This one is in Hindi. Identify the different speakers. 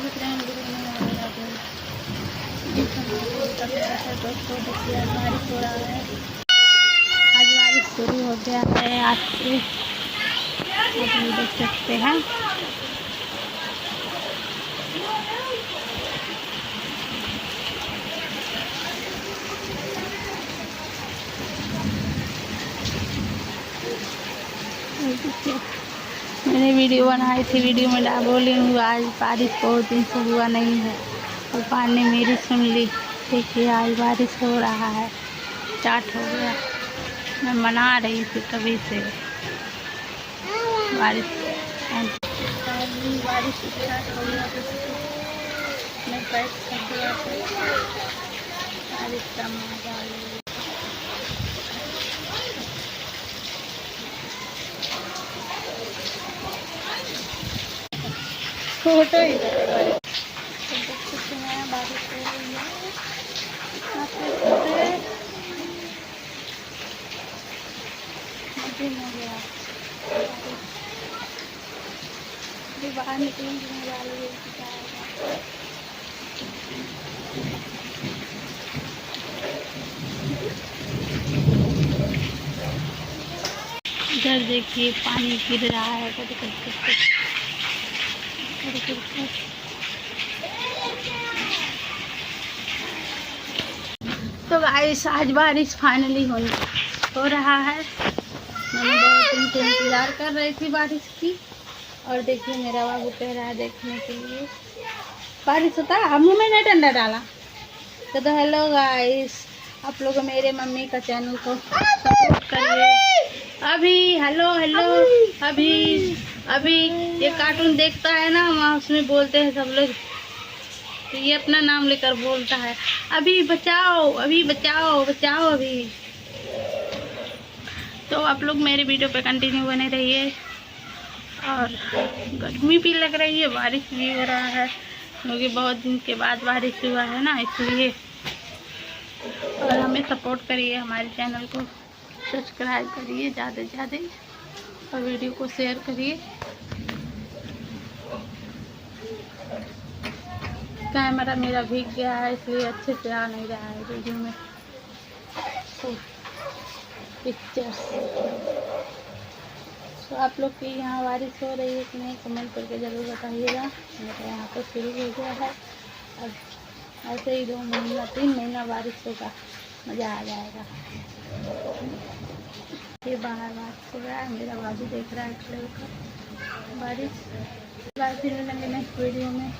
Speaker 1: देख रहे हैं दोस्तों, देखिए आज बारिश हो रहा है। आज बारिश शुरू हो गया है आज से, आप भी देख सकते हैं। मैंने वीडियो बनाई थी, वीडियो में बोली हूँ आज बारिश बहुत दिन से हुआ नहीं है, तो पानी ने मेरी सुन ली। देखिए आज बारिश हो रहा है, स्टार्ट हो गया। मैं मना रही थी कभी से बारिश स्टार्ट हो गया, मैं बैठ कर बारिश का मजा ले। फोटो ही देख सकते हैं, बारिश हो रही है। हो गया बाहर निकलेंगे, मजा लेंगे। इधर देखिए पानी गिर रहा है तो गाइस आज बारिश फाइनली हो रहा है। मैंने बहुत दिन से इंतज़ार कर रही थी बारिश की, और देखिए मेरा बाबू कह रहा है देखने के लिए बारिश होता है। मुँह में नहीं डंडा डाला तो हेलो गाइस, आप लोग मेरे मम्मी का चैनल को सपोर्ट करिए। अभी हेलो अभी ये कार्टून देखता है ना, वहाँ उसमें बोलते हैं सब लोग, तो ये अपना नाम लेकर बोलता है अभी बचाओ अभी। तो आप लोग मेरे वीडियो पे कंटिन्यू बने रहिए। और गर्मी भी लग रही है, बारिश भी हो रहा है, क्योंकि बहुत दिन के बाद बारिश हुआ है ना, इसलिए। और हमें सपोर्ट करिए, हमारे चैनल को सब्सक्राइब करिए ज़्यादा से ज़्यादा, और वीडियो को शेयर करिए। कैमरा मेरा भीग गया है, इसलिए अच्छे से आ नहीं रहा है वीडियो में पिक्चर्स। तो आप लोग की यहाँ बारिश हो रही है कि नहीं, कमेंट करके ज़रूर बताइएगा। मेरे यहाँ तो शुरू हो गया है, अब ऐसे ही 2 महीना 3 महीना बारिश होगा, मज़ा आ जाएगा। ये बाहर बारिश हो रहा है, मेरा बाबू देख रहा है खड़े होकर बारिश। फिर मिलेंगे नेक्स्ट वीडियो में।